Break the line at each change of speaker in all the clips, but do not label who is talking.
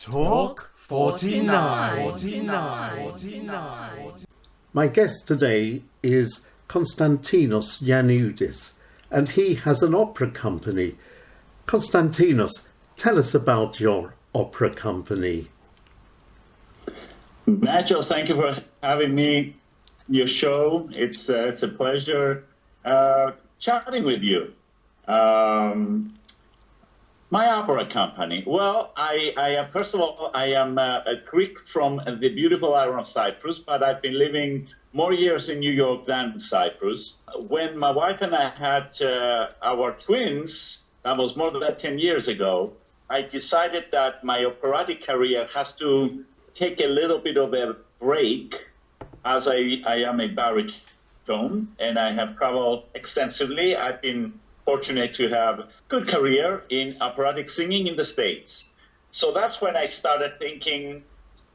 Talk 49.
My guest today is Constantinos YIANNOUDES, and he has an opera company. Constantinos, tell us about your opera company.
Nigel, thank you for having me on your show. It's a pleasure chatting with you. My opera company. Well, I am, first of all, I am a Greek from the beautiful island of Cyprus, but I've been living more years in New York than Cyprus. When my wife and I had our twins, that was more than 10 years ago, I decided that my operatic career has to take a little bit of a break, as I am a baritone and I have traveled extensively. I've been fortunate to have a good career in operatic singing in the States. So that's when I started thinking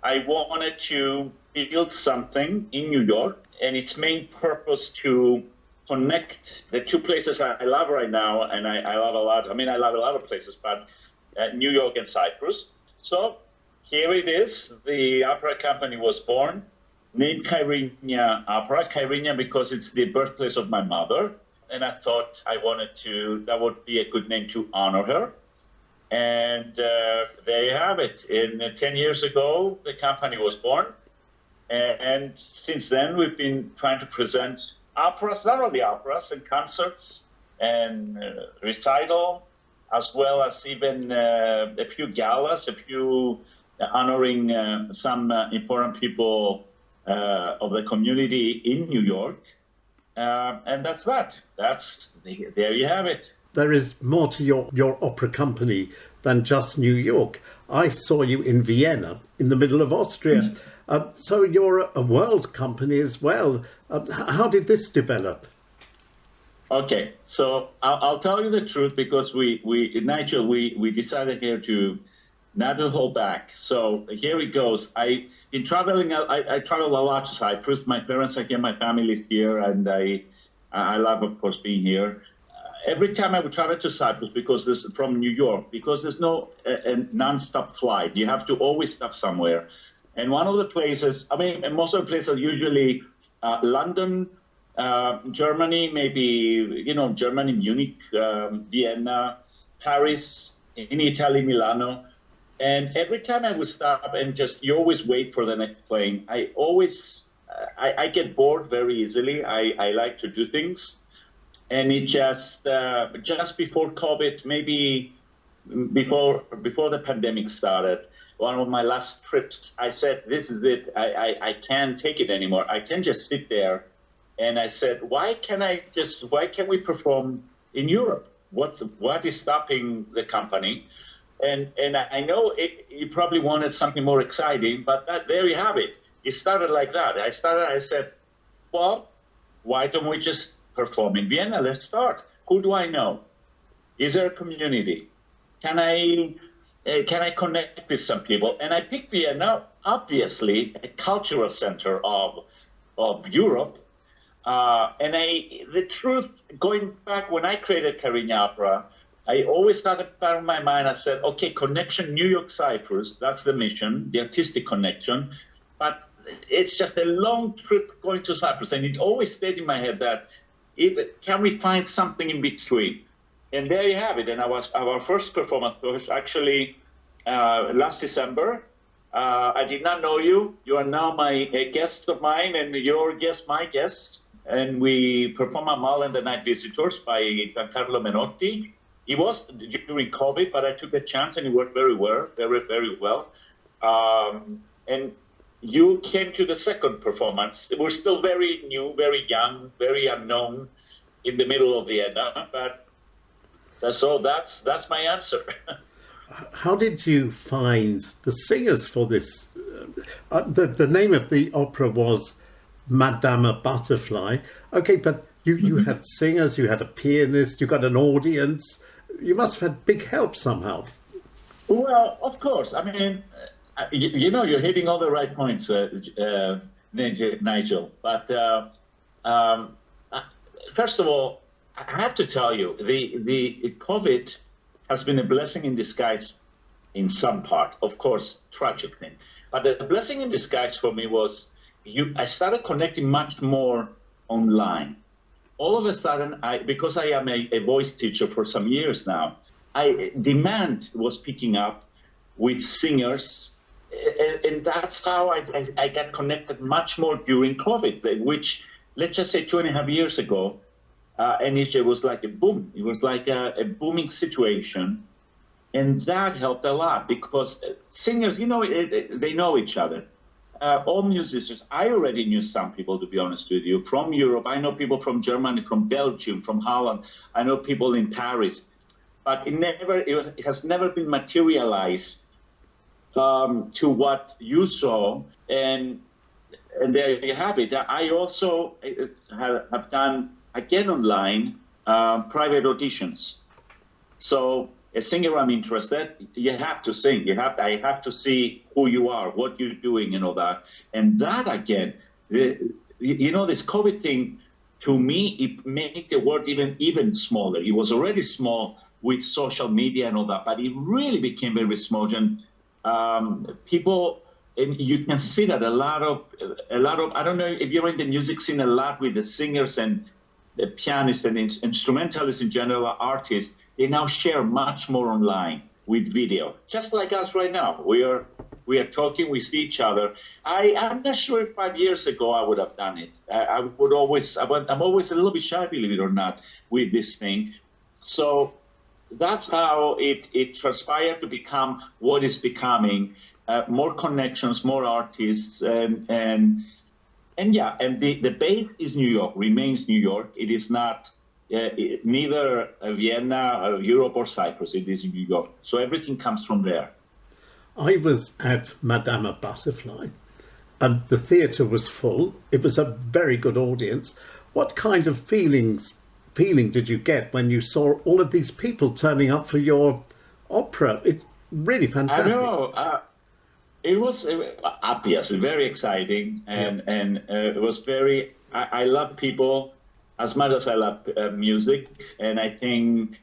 I wanted to build something in New York, and its main purpose to connect the two places I love right now, and I love a lot. I mean, I love a lot of places, but New York and Cyprus. So here it is. The opera company was born, named Kyrenia Opera. Kyrenia because it's the birthplace of my mother. And I thought that would be a good name to honor her. And there you have it. 10 years ago, the company was born. And since then, we've been trying to present operas, not only operas, and concerts and recital, as well as even a few galas, a few honoring some important people of the community in New York. And that's that. There you have it.
There is more to your opera company than just New York. I saw you in Vienna, in the middle of Austria. So you're a world company as well. How did this develop?
Okay, so I'll tell you the truth, because Nigel, we decided here to not to hold back. So here it goes. I travel a lot to Cyprus. My parents are here, my family's here, and I love, of course, being here. Every time I would travel to Cyprus, because this from New York, because there's no a non-stop flight. You have to always stop somewhere. And one of the places, and most of the places are usually London, Germany, maybe, Germany, Munich, Vienna, Paris, in Italy, Milano. And every time I would stop and you always wait for the next plane, I get bored very easily. I like to do things. And it just before COVID, maybe before the pandemic started, one of my last trips, I said, this is it. I can't take it anymore. I can't just sit there. And I said, why can't we perform in Europe? What is stopping the company? And I know you probably wanted something more exciting, but there you have it. It started like that. I said, well, why don't we just perform in Vienna? Let's start. Who do I know? Is there a community? Can I connect with some people? And I picked Vienna, obviously a cultural center of Europe. And the truth, going back when I created Kyrenia Opera, I always had it back in my mind. I said, okay, connection New York, Cyprus, that's the mission, the artistic connection. But it's just a long trip going to Cyprus. And it always stayed in my head that, can we find something in between? And there you have it. And our first performance was actually last December. I did not know you. You are now a guest of mine, and your guest, my guest. And we performed Amal and the Night Visitors by Giancarlo Menotti. It was during COVID, but I took a chance and it worked very well, very well. And you came to the second performance. We're still very new, very young, very unknown in the middle of Vienna, but that's my answer.
How did you find the singers for this? The name of the opera was Madama Butterfly. Okay, but you had singers, you had a pianist, you got an audience. You must have had big help somehow.
Well, of course. You're hitting all the right points, Nigel. But first of all, I have to tell you, the COVID has been a blessing in disguise in some part, of course, tragic thing. But the blessing in disguise for me was I started connecting much more online. All of a sudden, because I am a voice teacher for some years now, demand was picking up with singers, and that's how I got connected much more during COVID, which, let's just say 2.5 years ago, and it was like a boom. It was like a booming situation. And that helped a lot because singers, they know each other. All musicians, I already knew some people, to be honest with you, from Europe. I know people from Germany, from Belgium, from Holland. I know people in Paris. But it has never been materialized to what you saw. And there you have it. I also have done, again online, private auditions. So a singer I'm interested, you have to sing. I have to see who you are, what you're doing, and all that. And that, again, this COVID thing, to me, it made the world even smaller. It was already small with social media and all that, but it really became very small. And people, and you can see that a lot of, I don't know if you're in the music scene a lot with the singers and the pianists and instrumentalists in general, artists, they now share much more online with video, just like us right now. We are talking, we see each other. I'm not sure if 5 years ago I would have done it. I'm always a little bit shy, believe it or not, with this thing. So that's how it transpired to become what it's becoming. More connections, more artists, and the base is New York, remains New York. It is not neither Vienna, Europe, or Cyprus. It is New York. So everything comes from there.
I was at Madame Butterfly, and the theatre was full. It was a very good audience. What kind of feeling did you get when you saw all of these people turning up for your opera? It's really fantastic.
I know. It was obviously very exciting, and it was very. I love people as much as I love music, and I think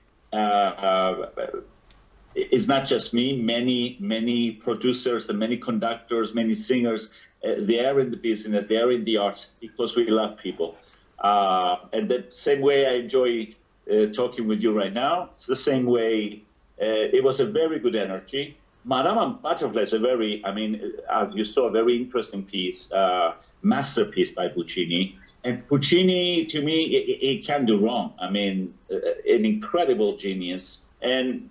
it's not just me. Many producers and many conductors, many singers, they are in the business, they are in the arts because we love people. And the same way I enjoy talking with you right now, it's the same way. It was a very good energy. Madame Butterfly is you saw a very interesting piece, masterpiece by Puccini. And Puccini, to me, he can't do wrong. An incredible genius. And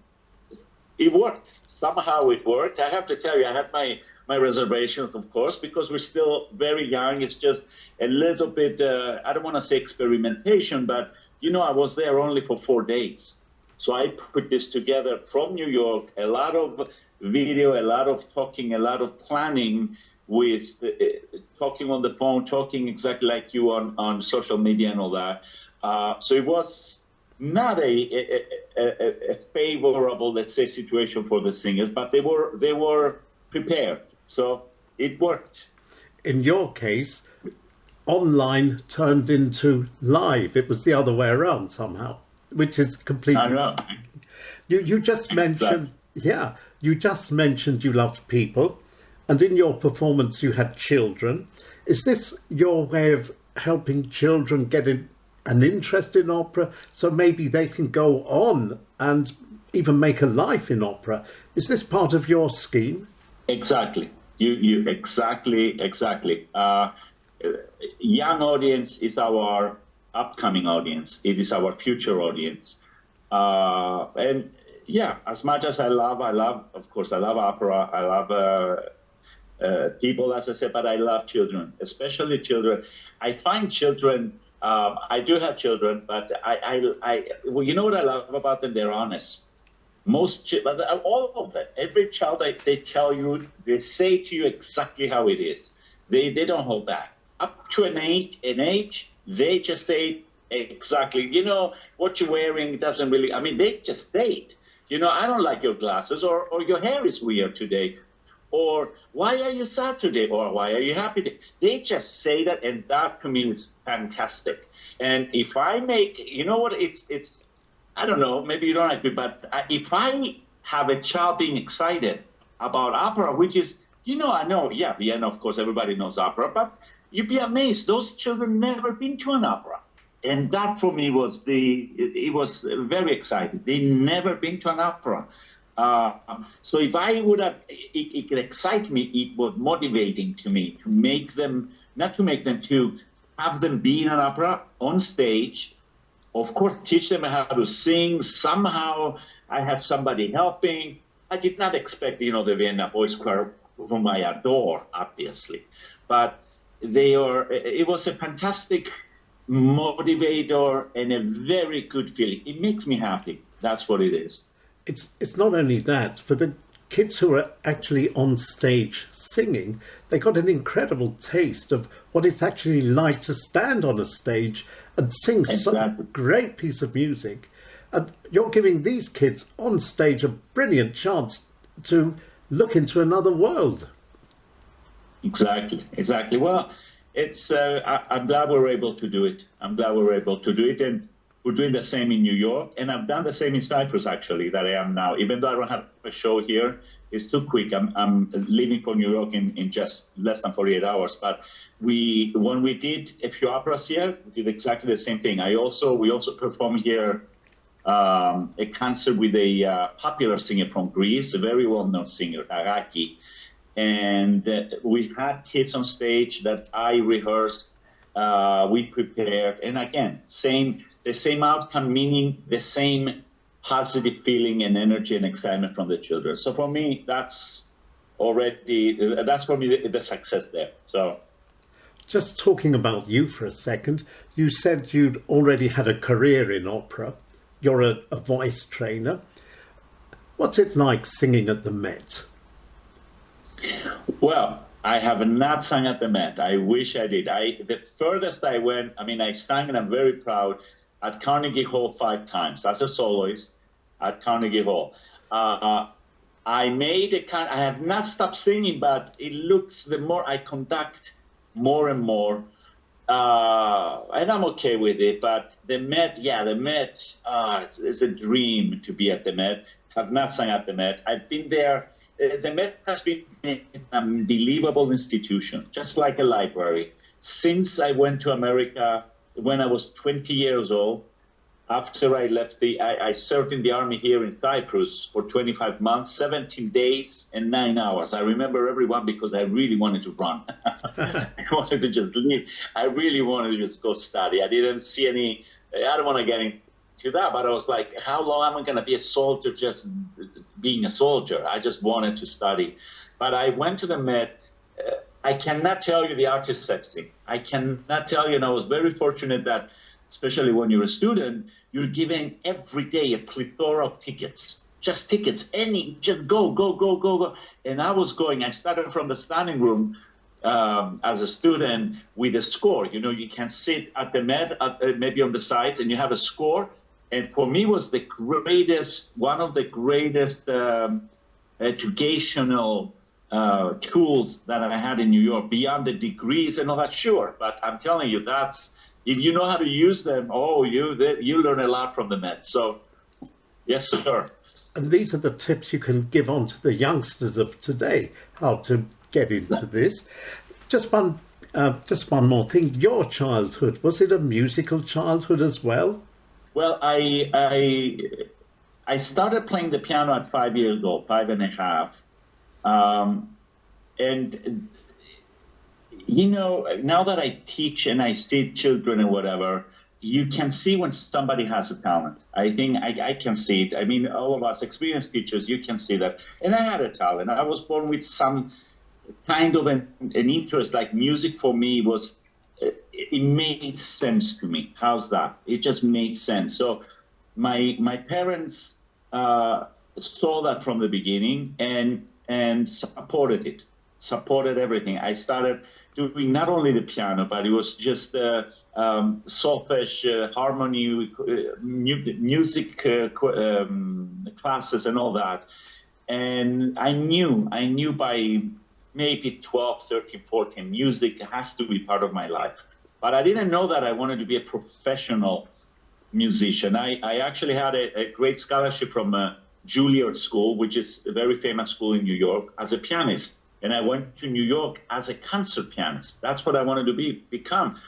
it worked. Somehow it worked. I have to tell you, I had my reservations, of course, because we're still very young. It's just a little bit, I don't want to say experimentation, but, I was there only for 4 days. So I put this together from New York, a lot of video, a lot of talking, a lot of planning with talking on the phone, talking exactly like you on social media and all that. So it was not a favorable, let's say, situation for the singers, but they were prepared. So it worked.
In your case, online turned into live. It was the other way around somehow, which is completely.
I know.
You just mentioned, you just mentioned you loved people, and in your performance you had children. Is this your way of helping children get an interest in opera, so maybe they can go on and even make a life in opera? Is this part of your scheme?
Exactly. You exactly. Young audience is our upcoming audience. It is our future audience. And yeah, as much as I love, of course, I love opera. I love people, as I said, but I love children, especially children. I find children. I do have children, but well, you know what I love about them? They're honest. All of them, every child, they tell you, they say to you exactly how it is. They don't hold back. Up to an age, they just say exactly, what you're wearing doesn't really, they just say it. I don't like your glasses, or your hair is weird today, or why are you sad today, or why are you happy today? They just say that, and that for me is fantastic. And if I make, it's I don't know, maybe you don't like me, but if I have a child being excited about opera, which is, I know, yeah, Vienna, of course, everybody knows opera, but you'd be amazed. Those children never been to an opera. And that for me was it was very exciting. They never been to an opera. So if I would have, it could excite me, it was motivating to me to make them, to have them be in an opera on stage, of course, teach them how to sing. Somehow I had somebody helping. I did not expect, the Vienna Boys Choir, whom I adore, obviously. But it was a fantastic motivator and a very good feeling. It makes me happy. That's what it is.
It's not only that. For the kids who are actually on stage singing, they got an incredible taste of what it's actually like to stand on a stage and sing such a great piece of music. And you're giving these kids on stage a brilliant chance to look into another world.
Exactly. Well, it's I'm glad we're able to do it. And we're doing the same in New York, and I've done the same in Cyprus, actually, that I am now. Even though I don't have a show here, it's too quick. I'm leaving for New York in just less than 48 hours. But when we did a few operas here, we did exactly the same thing. We also performed here a concert with a popular singer from Greece, a very well-known singer, Araki. And we had kids on stage that I rehearsed, we prepared, and again, the same outcome, meaning the same positive feeling and energy and excitement from the children. So for me, that's for me the success there. So,
just talking about you for a second, you said you'd already had a career in opera. You're a voice trainer. What's it like singing at the Met?
Well, I have not sung at the Met. I wish I did. The furthest I went, I sang, and I'm very proud, at Carnegie Hall 5 times as a soloist at Carnegie Hall. I have not stopped singing, but it looks, the more I conduct more and more, and I'm okay with it. But the Met, it's a dream to be at the Met. Have not sung at the Met. I've been there. The Met has been an unbelievable institution, just like a library. Since I went to America when I was 20 years old, after I left I served in the army here in Cyprus for 25 months, 17 days and 9 hours. I remember everyone because I really wanted to run. I wanted to just leave. I really wanted to just go study. I didn't see I don't want to get into that, but I was like, how long am I going to be a soldier just being a soldier? I just wanted to study. But I went to the Met. I cannot tell you the artists I've seen. I cannot tell you, and I was very fortunate that, especially when you're a student, you're given every day a plethora of tickets. Just tickets, just go. And I was going, I started from the standing room as a student with a score. You can sit at the Met, maybe on the sides, and you have a score. And for me, was one of the greatest educational tools that I had in New York, beyond the degrees and all that, sure. But I'm telling you, if you know how to use them, you learn a lot from the Met. So, yes, sir.
And these are the tips you can give on to the youngsters of today, how to get into this. Just one more thing. Your childhood, was it a musical childhood as well?
Well, I started playing the piano at 5 years old, 5.5. And now that I teach and I see children and whatever, you can see when somebody has a talent. I think I can see it. All of us experienced teachers, you can see that. And I had a talent. I was born with some kind of an interest, like music for me was, it made sense to me. How's that? It just made sense. So my parents saw that from the beginning and supported it, supported everything. I started doing not only the piano, but it was just solfege, harmony, music classes and all that. And I knew by maybe 12, 13, 14, music has to be part of my life. But I didn't know that I wanted to be a professional musician. I actually had a great scholarship from Juilliard School, which is a very famous school in New York, as a pianist. And I went to New York as a concert pianist. That's what I wanted to become.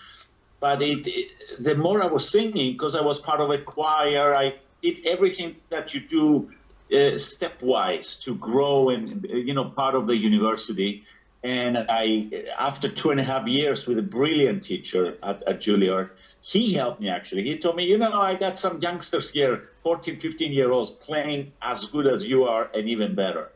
But the more I was singing, because I was part of a choir, I did everything that you do stepwise to grow and, part of the university. And after 2.5 years with a brilliant teacher at Juilliard, he helped me actually. He told me, I got some youngsters here, 14, 15-year-olds playing as good as you are and even better.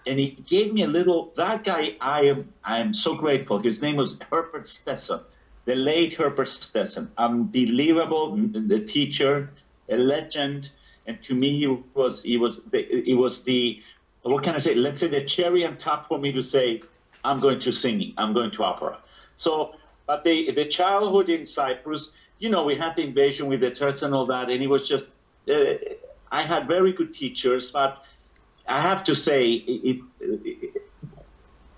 And he gave me that guy, I am so grateful. His name was Herbert Stesson, the late Herbert Stesson. Unbelievable, the teacher, a legend. And to me, it was the, what can I say? Let's say the cherry on top for me to say, I'm going to singing, I'm going to opera. So, but the childhood in Cyprus, we had the invasion with the Turks and all that, and it was just, I had very good teachers, but I have to say,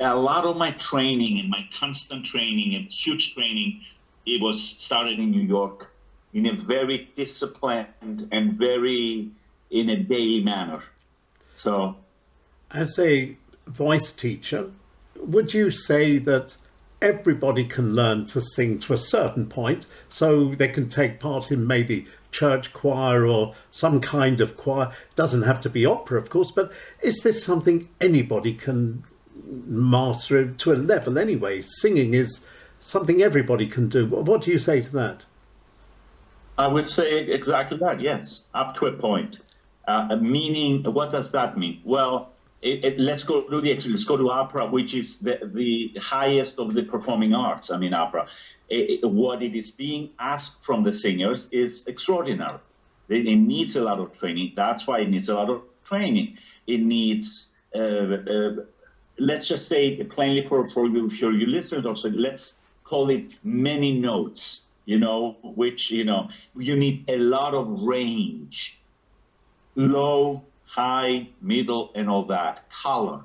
a lot of my training and my constant training and huge training, it was started in New York in a very disciplined and very in a daily manner. So,
as a voice teacher, would you say that everybody can learn to sing to a certain point, so they can take part in maybe church choir or some kind of choir? It doesn't have to be opera, of course, but is this something anybody can master to a level anyway? Singing is something everybody can do. What do you say to that?
I would say exactly that, yes, up to a point. Meaning, what does that mean? Well, let's go to opera, which is the highest of the performing arts. I mean, opera. What it is being asked from the singers is extraordinary. It needs a lot of training. That's why it needs a lot of training. It needs, let's just say plainly for you listeners also, let's call it many notes, which, you need a lot of range, low, high, middle, and all that, color,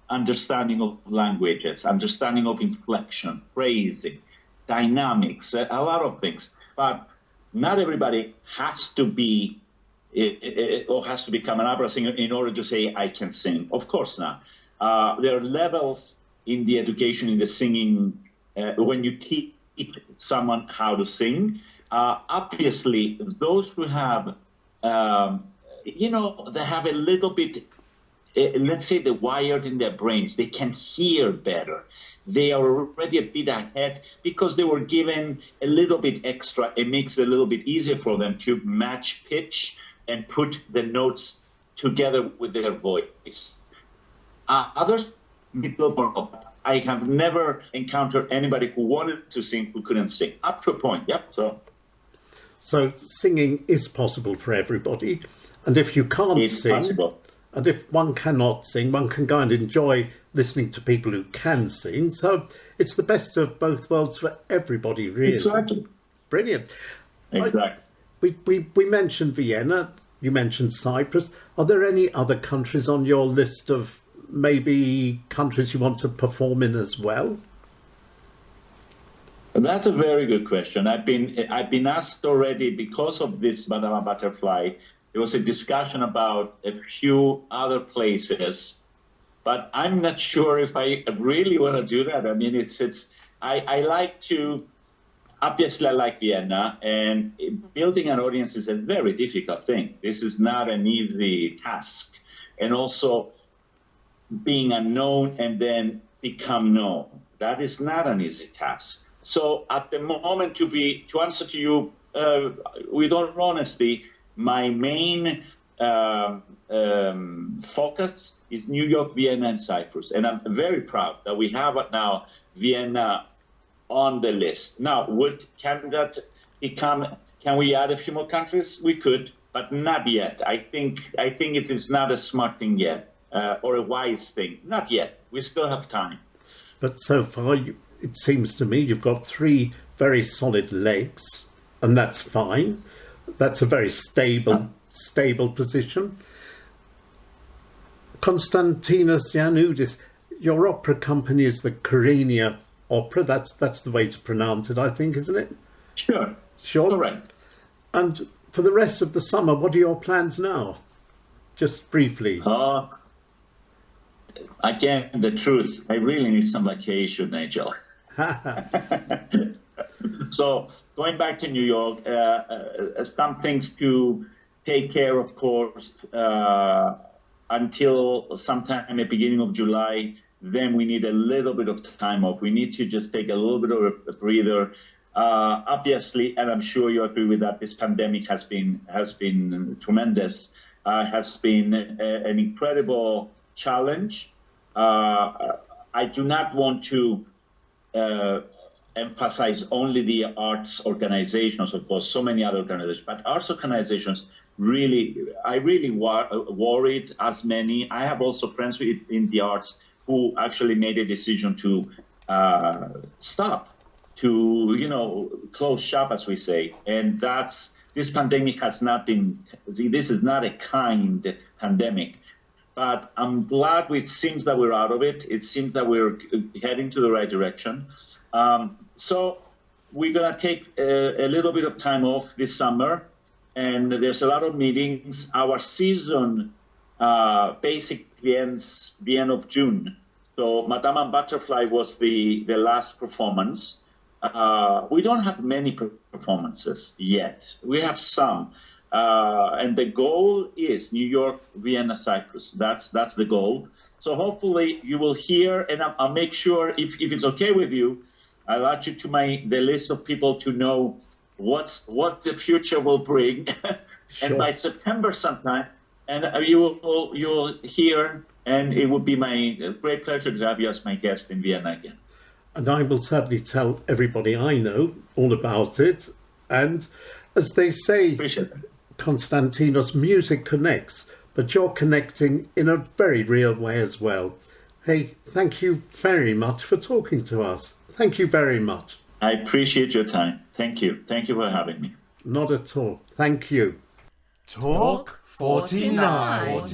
understanding of languages, understanding of inflection, phrasing, dynamics, a lot of things. But not everybody has to be or has to become an opera singer in order to say, I can sing. Of course not. There are levels in the education, in the singing, when you teach someone how to sing. Obviously, those who have they have a little bit, let's say they're wired in their brains. They can hear better. They are already a bit ahead because they were given a little bit extra. It makes it a little bit easier for them to match pitch and put the notes together with their voice. Others, I have never encountered anybody who wanted to sing who couldn't sing. Up to a point, yep.
So singing is possible for everybody. And if you can't sing,
possible.
And if one cannot sing, one can go and enjoy listening to people who can sing. So it's the best of both worlds for everybody, really.
Exactly.
Brilliant.
Exactly.
We mentioned Vienna, you mentioned Cyprus. Are there any other countries on your list of maybe countries you want to perform in as well?
That's a very good question. I've been asked already because of this Madama Butterfly. There was a discussion about a few other places, but I'm not sure if I really want to do that. I mean, I like to, obviously I like Vienna, and building an audience is a very difficult thing. This is not an easy task. And also being unknown and then become known. That is not an easy task. So at the moment, to answer to you with all honesty, my main focus is New York, Vienna, and Cyprus. And I'm very proud that we have now Vienna on the list. Now, can we add a few more countries? We could, but not yet. I think it's not a smart thing yet, or a wise thing. Not yet. We still have time.
But so far, it seems to me you've got 3 very solid legs, and that's fine. That's a very stable position. Constantinous YIANNOUDES, your opera company is the Kyrenia Opera. That's the way to pronounce it, I think, isn't it?
Sure.
Sure.
Correct.
And for the rest of the summer, what are your plans now? just briefly.
Again, the truth. I really need some vacation, Nigel. So going back to New York, some things to take care, of course, until sometime at the beginning of July. Then we need a little bit of time off. We need to just take a little bit of a breather. Obviously, and I'm sure you agree with that, this pandemic has been tremendous, has been an incredible challenge. I do not want to emphasize only the arts organizations, of course, so many other organizations, but arts organizations I really worried as many. I have also friends in the arts who actually made a decision to stop, to, close shop, as we say. And this pandemic has not been, this is not a kind pandemic. But I'm glad it seems that we're out of it. It seems that we're heading to the right direction. So we're going to take a little bit of time off this summer. And there's a lot of meetings. Our season basically ends the end of June. So Madame and Butterfly was the last performance. We don't have many performances yet. We have some. And the goal is New York, Vienna, Cyprus. That's the goal. So hopefully you will hear, and I'll make sure, if it's okay with you, I'll add you to the list of people to know what the future will bring.
Sure.
And by September sometime, and you'll hear, and it would be my great pleasure to have you as my guest in Vienna again.
And I will certainly tell everybody I know all about it. And as they say,
Appreciate it.
Constantinous, music connects, but you're connecting in a very real way as well. Hey, thank you very much for talking to us. Thank you very much.
I appreciate your time. Thank you. Thank you for having me.
Not at all. Thank you.
Talk 49.